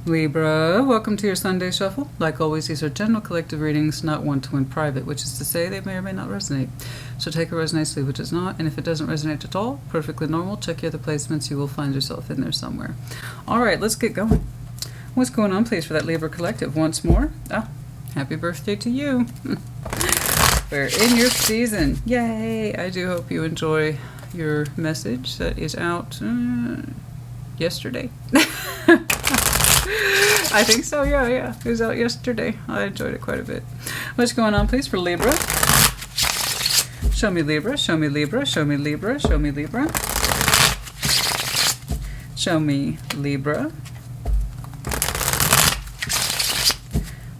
Libra, welcome to your Sunday Shuffle. Like always, these are general collective readings, not one-to-one private, which is to say they may or may not resonate. So take what resonates, leave what does not, and if it doesn't resonate at all, perfectly normal. Check your other placements, you will find yourself in there somewhere. All right, let's get going. What's going on, please, for that Libra collective? Once more, happy birthday to you. We're in your season. Yay! I do hope you enjoy your message that is out yesterday. I think so, yeah. It was out yesterday. I enjoyed it quite a bit. What's going on, please, for Libra? Show me Libra, show me Libra, show me Libra, show me Libra. Show me Libra.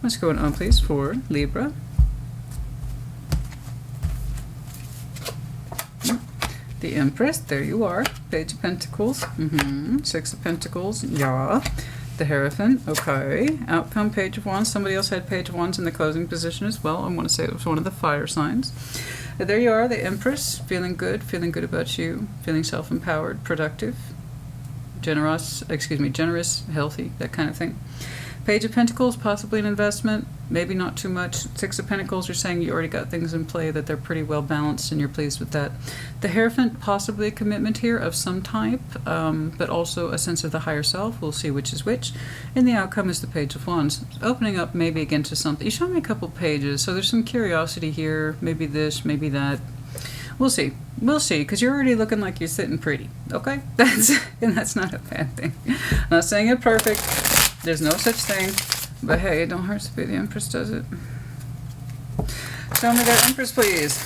What's going on, please, for Libra? The Empress, there you are. Page of Pentacles, Six of Pentacles, yeah. The Hierophant, okay. Outcome, Page of Wands. Somebody else had Page of Wands in the closing position as well. I want to say it was one of the fire signs. There you are, the Empress, feeling good about you, feeling self-empowered, productive, generous, healthy, that kind of thing. Page of Pentacles, possibly an investment, maybe not too much. Six of Pentacles, you're saying you already got things in play, that they're pretty well balanced and you're pleased with that. The Hierophant, possibly a commitment here of some type, but also a sense of the higher self. We'll see which is which. And the outcome is the Page of Wands. Opening up maybe again to something. You showed me a couple pages, so there's some curiosity here. Maybe this, maybe that. We'll see. We'll see, because you're already looking like you're sitting pretty. Okay? That's not a bad thing. I'm not saying it perfect. There's no such thing, but hey, it don't hurt to be the Empress, does it? Show me that Empress, please.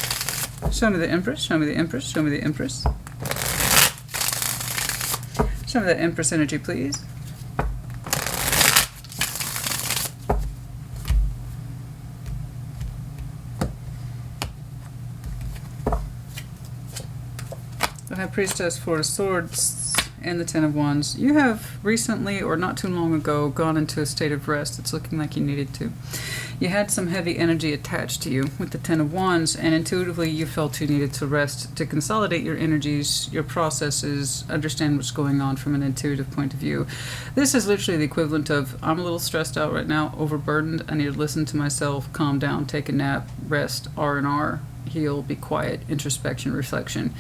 Show me the Empress, show me the Empress, show me the Empress. Show me that Empress energy, please. The High Priestess, Four of Swords, and the Ten of Wands. You have recently, or not too long ago, gone into a state of rest. It's looking like you needed to. You had some heavy energy attached to you with the Ten of Wands, and intuitively you felt you needed to rest to consolidate your energies, your processes, understand what's going on from an intuitive point of view. This is literally the equivalent of, I'm a little stressed out right now, overburdened, I need to listen to myself, calm down, take a nap, rest, R&R, heal, be quiet, introspection, reflection.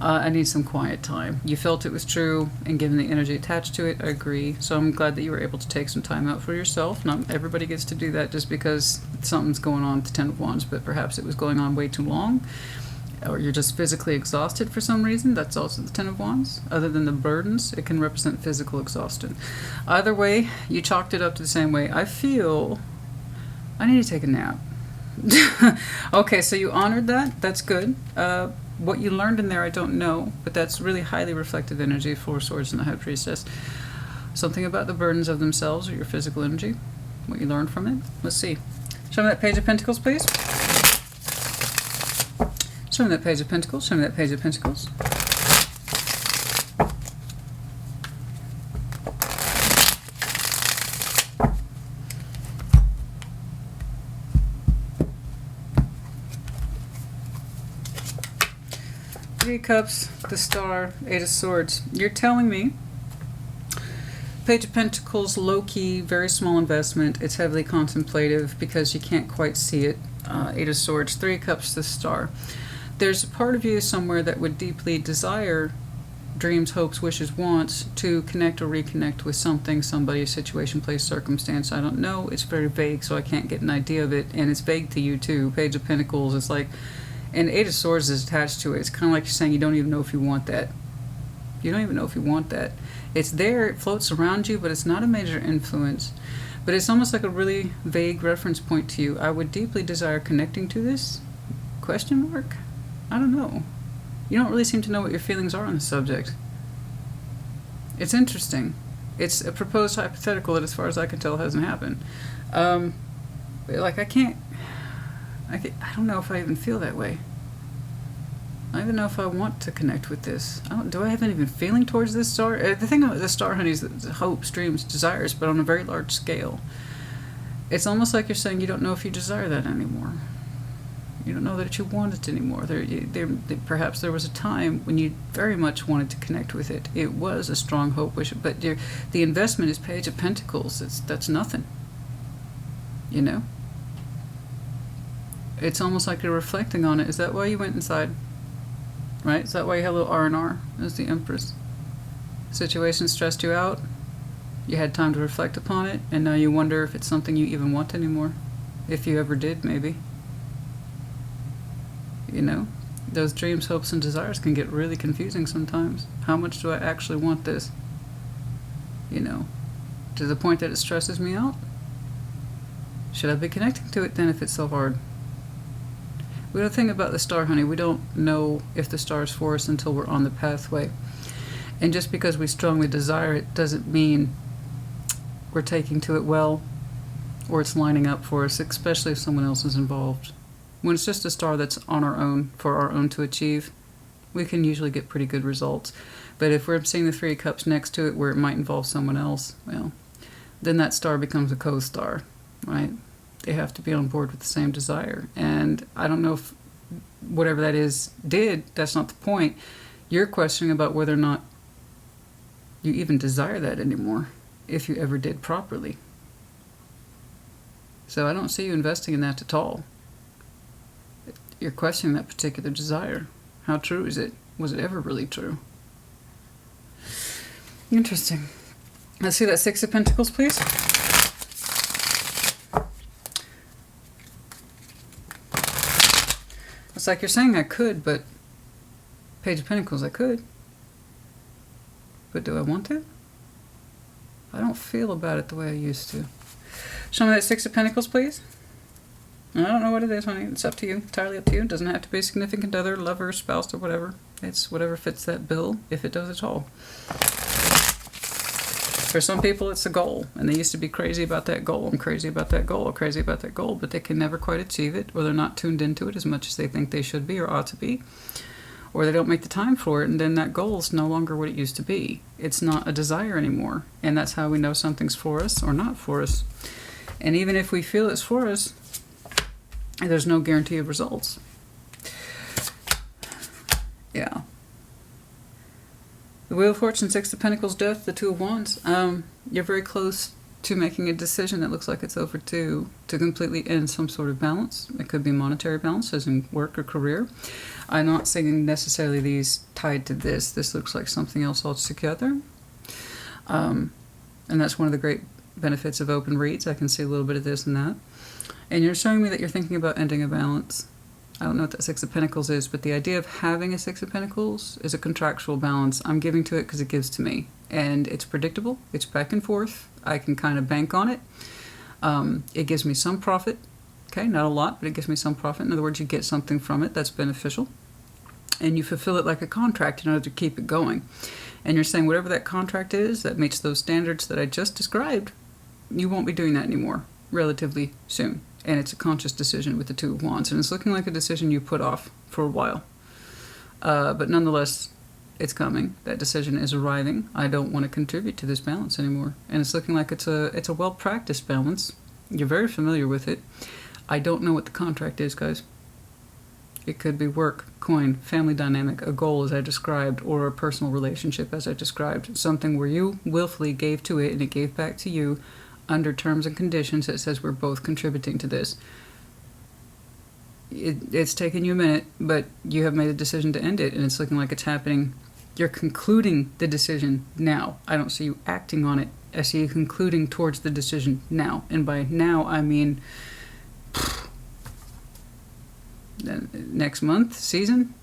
I need some quiet time. You felt it was true, and given the energy attached to it, I agree. So I'm glad that you were able to take some time out for yourself. Not everybody gets to do that just because something's going on with the Ten of Wands, but perhaps it was going on way too long, or you're just physically exhausted for some reason. That's also the Ten of Wands. Other than the burdens, it can represent physical exhaustion. Either way, you chalked it up to the same way. I feel I need to take a nap. Okay, so you honored that. That's good. What you learned in there, I don't know, but that's really highly reflective energy, Four Swords and the High Priestess. Something about the burdens of themselves or your physical energy, what you learned from it. Let's see. Show me that Page of Pentacles, please. Show me that Page of Pentacles. Show me that Page of Pentacles. Three Cups, the Star, Eight of Swords. You're telling me Page of Pentacles, low-key, very small investment. It's heavily contemplative because you can't quite see it. Eight of Swords, Three Cups, the Star. There's a part of you somewhere that would deeply desire dreams, hopes, wishes, wants to connect or reconnect with something, somebody, situation, place, circumstance. I don't know. It's very vague, so I can't get an idea of it. And it's vague to you, too. Page of Pentacles is like... And Eight of Swords is attached to it. It's kind of like you're saying you don't even know if you want that. You don't even know if you want that. It's there, it floats around you, but it's not a major influence. But it's almost like a really vague reference point to you. I would deeply desire connecting to this? Question mark? I don't know. You don't really seem to know what your feelings are on the subject. It's interesting. It's a proposed hypothetical that, as far as I can tell, hasn't happened. Like, I don't know if I even feel that way. I don't even know if I want to connect with this. Do I have any even feeling towards this star? The thing about the star, honey, is hopes, dreams, desires, but on a very large scale. It's almost like you're saying you don't know if you desire that anymore. You don't know that you want it anymore. Perhaps there was a time when you very much wanted to connect with it. It was a strong hope, wish, but the investment is Page of Pentacles. That's nothing. You know? It's almost like you're reflecting on it. Is that why you went inside? Right? Is that why you had a little R&R as the Empress? Situation stressed you out. You had time to reflect upon it, and now you wonder if it's something you even want anymore. If you ever did, maybe. You know? Those dreams, hopes, and desires can get really confusing sometimes. How much do I actually want this? You know? To the point that it stresses me out? Should I be connecting to it then if it's so hard? We don't think about the star, honey. We don't know if the star is for us until we're on the pathway. And just because we strongly desire it doesn't mean we're taking to it well or it's lining up for us, especially if someone else is involved. When it's just a star that's on our own, for our own to achieve, we can usually get pretty good results. But if we're seeing the Three of Cups next to it where it might involve someone else, well, then that star becomes a co-star, right? They have to be on board with the same desire. And I don't know if whatever that is that's not the point. You're questioning about whether or not you even desire that anymore, if you ever did properly. So I don't see you investing in that at all. You're questioning that particular desire. How true is it? Was it ever really true? Interesting. Let's see that Six of Pentacles, please. It's like you're saying I could, but Page of Pentacles, I could. But do I want to? I don't feel about it the way I used to. Show me that Six of Pentacles, please. I don't know what it is, honey. It's up to you. Entirely up to you. It doesn't have to be a significant other, lover, spouse, or whatever. It's whatever fits that bill, if it does at all. For some people, it's a goal, and they used to be crazy about that goal. I'm crazy about that goal, or crazy about that goal, but they can never quite achieve it, or they're not tuned into it as much as they think they should be or ought to be, or they don't make the time for it, and then that goal is no longer what it used to be. It's not a desire anymore, and that's how we know something's for us or not for us. And even if we feel it's for us, there's no guarantee of results. Yeah. The Wheel of Fortune, Six of Pentacles, Death, the Two of Wands. You're very close to making a decision that looks like it's overdue to completely end some sort of balance. It could be monetary balance, as in work or career. I'm not saying necessarily these tied to this. This looks like something else altogether. And that's one of the great benefits of open reads. I can see a little bit of this and that. And you're showing me that you're thinking about ending a balance. I don't know what that Six of Pentacles is, but the idea of having a Six of Pentacles is a contractual balance. I'm giving to it because it gives to me. And it's predictable. It's back and forth. I can kind of bank on it. It gives me some profit. Okay, not a lot, but it gives me some profit. In other words, you get something from it that's beneficial. And you fulfill it like a contract in order to keep it going. And you're saying whatever that contract is that meets those standards that I just described, you won't be doing that anymore relatively soon. And it's a conscious decision with the Two of Wands. And it's looking like a decision you put off for a while. But nonetheless, it's coming. That decision is arriving. I don't want to contribute to this balance anymore. And it's looking like it's a well-practiced balance. You're very familiar with it. I don't know what the contract is, guys. It could be work, coin, family dynamic, a goal as I described, or a personal relationship as I described. Something where you willfully gave to it and it gave back to you under terms and conditions that says we're both contributing to this. It's taken you a minute, but you have made a decision to end it, and it's looking like it's happening. You're concluding the decision now. I don't see you acting on it. I see you concluding towards the decision now. And by now, I mean next month, season.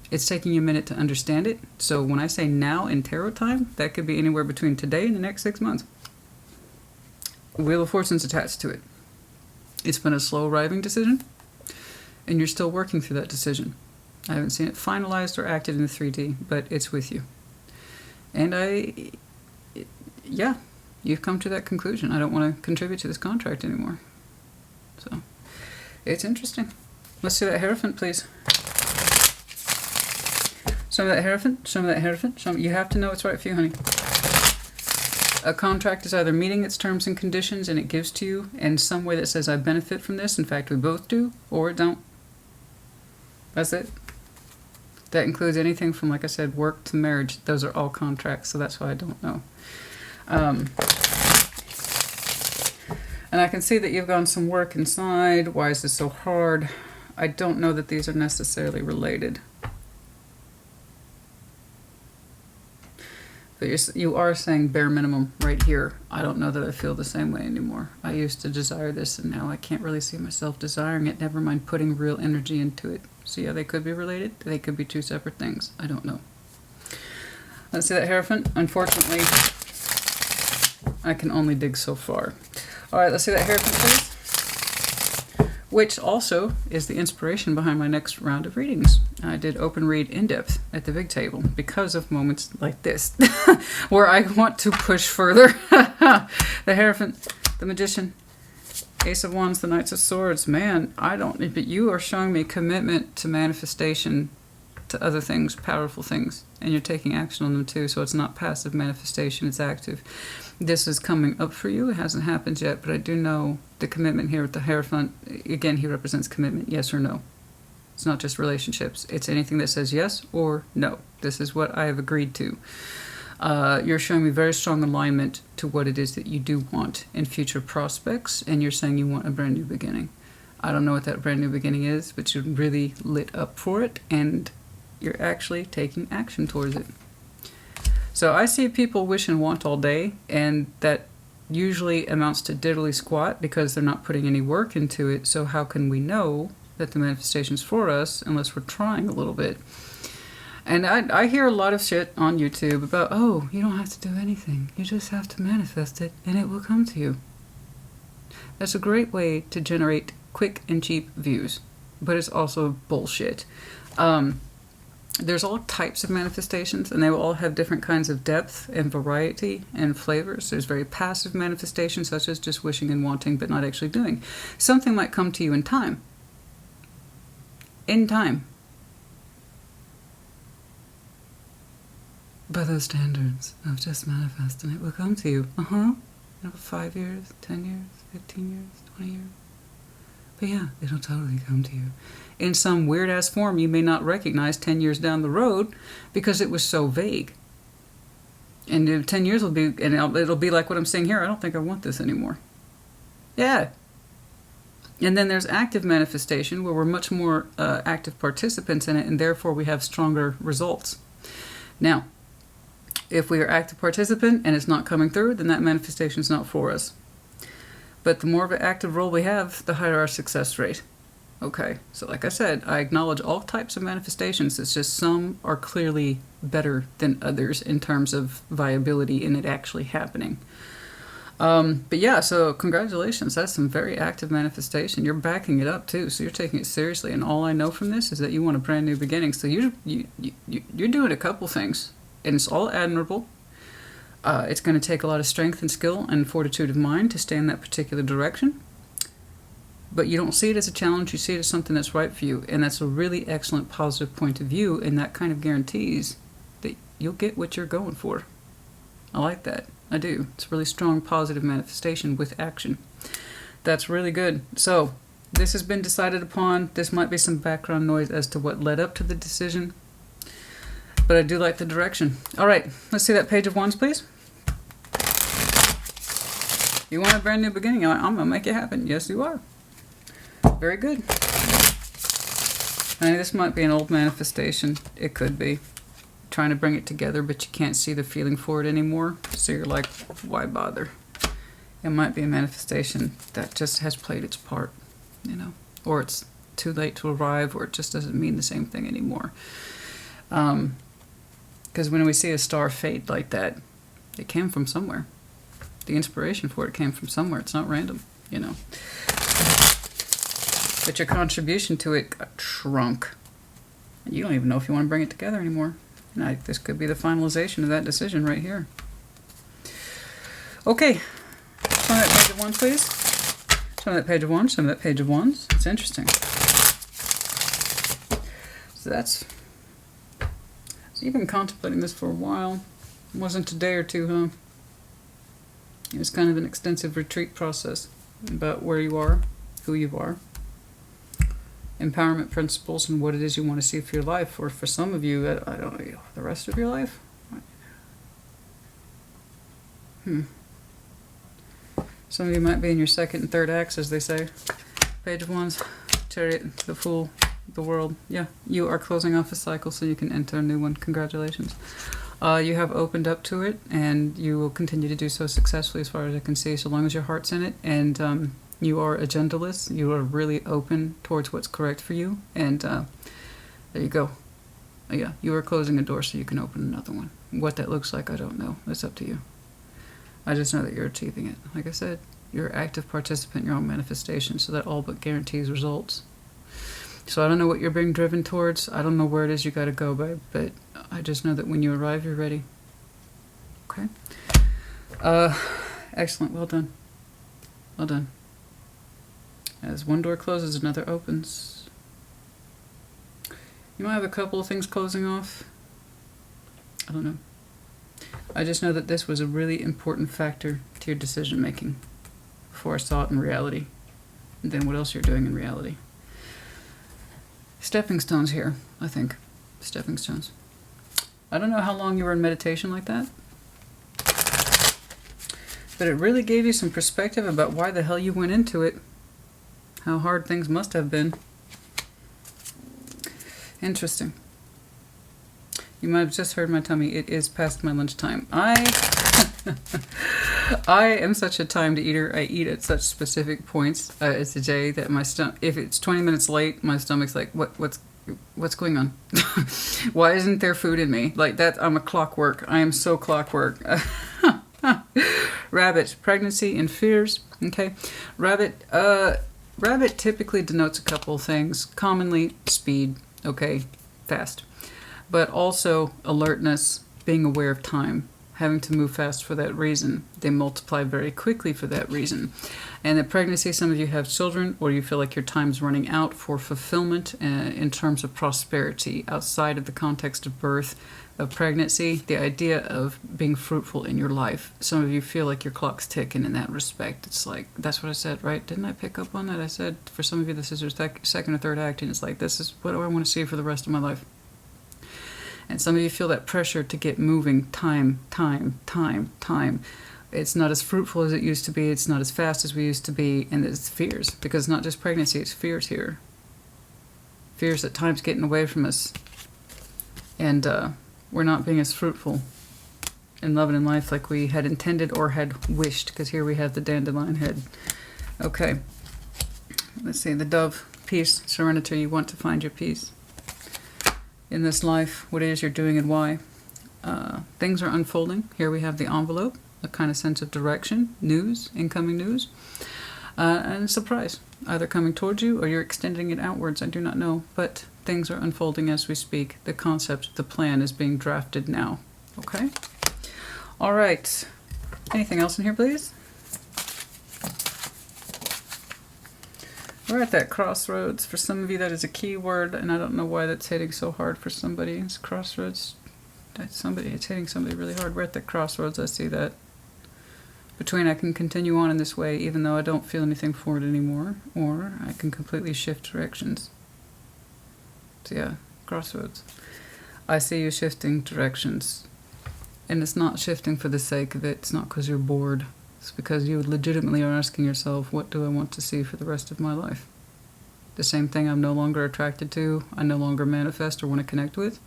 It's taking you a minute to understand it. So when I say now in tarot time, that could be anywhere between today and the next 6 months. Wheel of Fortune's attached to it. It's been a slow arriving decision, and you're still working through that decision. I haven't seen it finalized or acted in the 3D, but it's with you. And yeah, you've come to that conclusion. I don't want to contribute to this contract anymore. So, it's interesting. Let's see that Hierophant, please. Show me that Hierophant. Show me that Hierophant. Show me. You have to know what's right for you, honey. A contract is either meeting its terms and conditions and it gives to you in some way that says I benefit from this, in fact we both do, or it don't. That's it. That includes anything from, like I said, work to marriage. Those are all contracts, so that's why I don't know. And I can see that you've gone some work inside. Why is this so hard? I don't know that these are necessarily related. But you are saying bare minimum right here. I don't know that I feel the same way anymore. I used to desire this, and now I can't really see myself desiring it, never mind putting real energy into it. So yeah, they could be related. They could be two separate things. I don't know. Let's see that Hierophant. Unfortunately, I can only dig so far. All right, let's see that Hierophant, please. Which also is the inspiration behind my next round of readings. I did open read in depth at the big table because of moments like this, where I want to push further. The Hierophant, the Magician, Ace of Wands, the Knights of Swords. Man, I don't, but you are showing me commitment to manifestation, to other things, powerful things, and you're taking action on them too. So it's not passive manifestation, it's active. This is coming up for you. It hasn't happened yet, but I do know the commitment here with the Hierophant. Again, he represents commitment, yes or no. It's not just relationships. It's anything that says yes or no. This is what I have agreed to. You're showing me very strong alignment to what it is that you do want in future prospects, and you're saying you want a brand new beginning. I don't know what that brand new beginning is, but you're really lit up for it, and you're actually taking action towards it. So I see people wish and want all day, and that usually amounts to diddly squat because they're not putting any work into it. So how can we know that the manifestation's for us unless we're trying a little bit? And I hear a lot of shit on YouTube about, oh, you don't have to do anything. You just have to manifest it and it will come to you. That's a great way to generate quick and cheap views, but it's also bullshit. There's all types of manifestations, and they will all have different kinds of depth and variety and flavors. There's very passive manifestations, such as just wishing and wanting but not actually doing. Something might come to you in time. In time. By those standards of just manifest and it will come to you. You know, 5 years, 10 years, 15 years, 20 years. But yeah, it'll totally come to you. In some weird-ass form you may not recognize 10 years down the road because it was so vague. And 10 years will be, and it'll be like what I'm saying here, I don't think I want this anymore. Yeah. And then there's active manifestation, where we're much more active participants in it, and therefore we have stronger results. Now, if we are active participant and it's not coming through, then that manifestation is not for us. But the more of an active role we have, the higher our success rate. Okay, so like I said, I acknowledge all types of manifestations. It's just some are clearly better than others in terms of viability in it actually happening. But yeah, so congratulations. That's some very active manifestation. You're backing it up too, so you're taking it seriously. And all I know from this is that you want a brand new beginning. So you're doing a couple things, and it's all admirable. It's going to take a lot of strength and skill and fortitude of mind to stay in that particular direction. But you don't see it as a challenge, you see it as something that's right for you. And that's a really excellent positive point of view, and that kind of guarantees that you'll get what you're going for. I like that. I do. It's a really strong positive manifestation with action. That's really good. So, this has been decided upon. This might be some background noise as to what led up to the decision. But I do like the direction. Alright, let's see that Page of Wands, please. You want a brand new beginning? I'm going to make it happen. Yes, you are. Very good. I mean, this might be an old manifestation. It could be. Trying to bring it together, but you can't see the feeling for it anymore. So you're like, why bother? It might be a manifestation that just has played its part, you know. Or it's too late to arrive, or it just doesn't mean the same thing anymore. Because when we see a star fade like that, it came from somewhere. The inspiration for it came from somewhere. It's not random, you know. But your contribution to it got shrunk. And you don't even know if you want to bring it together anymore. And this could be the finalization of that decision right here. Okay. Show me that Page of Wands, please. Show me that Page of Wands. Show me that Page of Wands. It's interesting. So that's... So you've been contemplating this for a while. It wasn't a day or two, huh? It was kind of an extensive retreat process about where you are, who you are, empowerment principles and what it is you want to see for your life, or for some of you, I don't know, the rest of your life. Some of you might be in your second and third acts, as they say. Page of Wands, Chariot, the Fool, the World. Yeah, you are closing off a cycle so you can enter a new one. Congratulations. You have opened up to it, and you will continue to do so successfully as far as I can see, so long as your heart's in it. And you are agendaless. You are really open towards what's correct for you. And there you go. Yeah, you are closing a door so you can open another one. What that looks like, I don't know. It's up to you. I just know that you're achieving it. Like I said, you're an active participant in your own manifestation, so that all but guarantees results. So I don't know what you're being driven towards. I don't know where it is you got to go, babe, but I just know that when you arrive, you're ready. Okay? Excellent. Well done. Well done. As one door closes, another opens. You might have a couple of things closing off. I don't know. I just know that this was a really important factor to your decision making before I saw it in reality. And then what else you're doing in reality. Stepping stones here, I think. Stepping stones. I don't know how long you were in meditation like that, but it really gave you some perspective about why the hell you went into it. How hard things must have been. Interesting. You might have just heard my tummy. It is past my lunchtime. I am such a timed eater. I eat at such specific points. It's a day that my stomach, if it's 20 minutes late, my stomach's like, what's going on? Why isn't there food in me? Like that, I'm a clockwork. I am so clockwork. Rabbit, pregnancy and fears. Okay. Rabbit typically denotes a couple of things. Commonly speed. Okay. Fast. But also alertness, being aware of time, having to move fast for that reason. They multiply very quickly for that reason. And the pregnancy, some of you have children, or you feel like your time's running out for fulfillment in terms of prosperity outside of the context of birth, of pregnancy, the idea of being fruitful in your life. Some of you feel like your clock's ticking in that respect. It's like, that's what I said, right? Didn't I pick up on that? I said, for some of you, this is your second or third act, and it's like, this is what do I want to see for the rest of my life? And some of you feel that pressure to get moving, time. It's not as fruitful as it used to be. It's not as fast as we used to be. And it's fears, because it's not just pregnancy, it's fears here. Fears that time's getting away from us. And we're not being as fruitful in love and in life like we had intended or had wished, because here we have the dandelion head. Okay. Let's see, the dove, peace, serenity. You want to find your peace in this life, what it is you're doing and why. Things are unfolding. Here we have the envelope, a kind of sense of direction, news, incoming news, and surprise, either coming towards you or you're extending it outwards. I do not know, but things are unfolding as we speak. The concept, the plan is being drafted now. Okay? All right. Anything else in here, please? We're at that crossroads. For some of you, that is a key word, and I don't know why that's hitting so hard for somebody. It's crossroads. That's somebody. It's hitting somebody really hard. We're at the crossroads. I see that. Between I can continue on in this way, even though I don't feel anything for it anymore, or I can completely shift directions. So yeah, crossroads. I see you shifting directions. And it's not shifting for the sake of it. It's not because you're bored. It's because you legitimately are asking yourself, what do I want to see for the rest of my life? The same thing I'm no longer attracted to, I no longer manifest or want to connect with.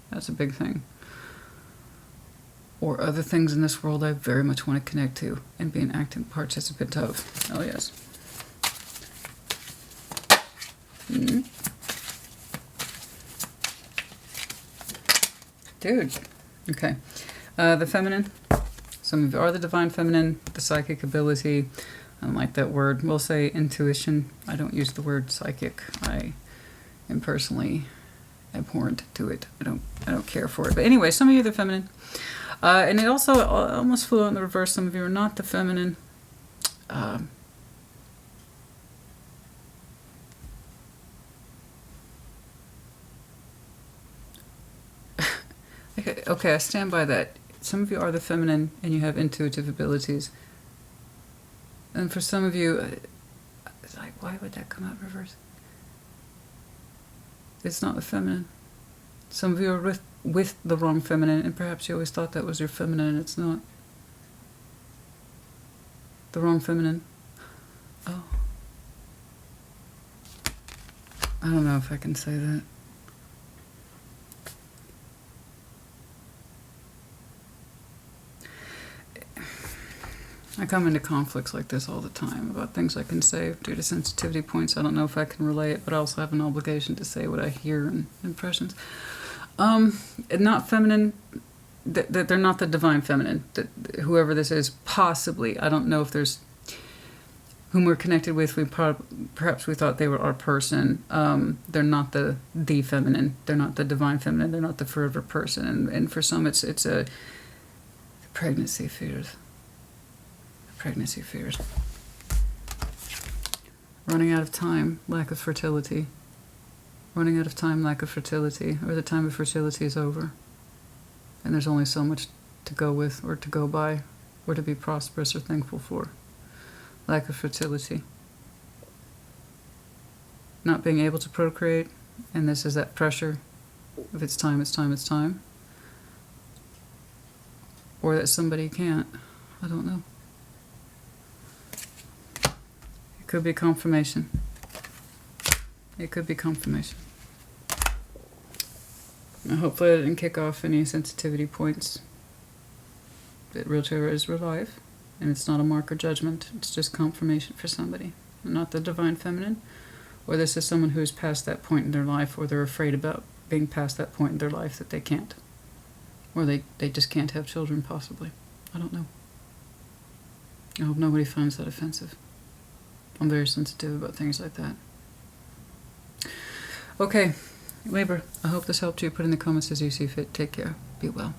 That's a big thing. Or other things in this world I very much want to connect to and be an active participant of. Oh yes. Dude. Okay. The feminine. Some of you are the divine feminine, the psychic ability. I don't like that word. We'll say intuition. I don't use the word psychic. I am personally abhorrent to it. I don't care for it. But anyway, some of you are the feminine. And it also almost flew out in the reverse. Some of you are not the feminine. Okay, I stand by that. Some of you are the feminine and you have intuitive abilities. And for some of you, it's like, why would that come out reverse? It's not the feminine. Some of you are with the wrong feminine, and perhaps you always thought that was your feminine, and it's not. The wrong feminine. Oh. I don't know if I can say that. I come into conflicts like this all the time about things I can say due to sensitivity points. I don't know if I can relay it, but I also have an obligation to say what I hear and impressions. Not feminine. That they're not the divine feminine. That whoever this is, possibly. I don't know if there's whom we're connected with. Perhaps we thought they were our person. They're not the feminine. They're not the divine feminine. They're not the forever person. And for some, it's a pregnancy fears. Pregnancy fears. Running out of time, lack of fertility. Running out of time, lack of fertility, or the time of fertility is over. And there's only so much to go with, or to go by, or to be prosperous or thankful for. Lack of fertility. Not being able to procreate, and this is that pressure. If it's time, it's time, it's time. Or that somebody can't. I don't know. It could be confirmation. It could be confirmation. Now, hopefully I didn't kick off any sensitivity points. That real tarot is real life, and it's not a mark or judgment. It's just confirmation for somebody, not the divine feminine. Or this is someone who's past that point in their life, or they're afraid about being past that point in their life that they can't. Or they just can't have children, possibly. I don't know. I hope nobody finds that offensive. I'm very sensitive about things like that. Okay, Libra, I hope this helped you. Put in the comments as you see fit. Take care. Be well.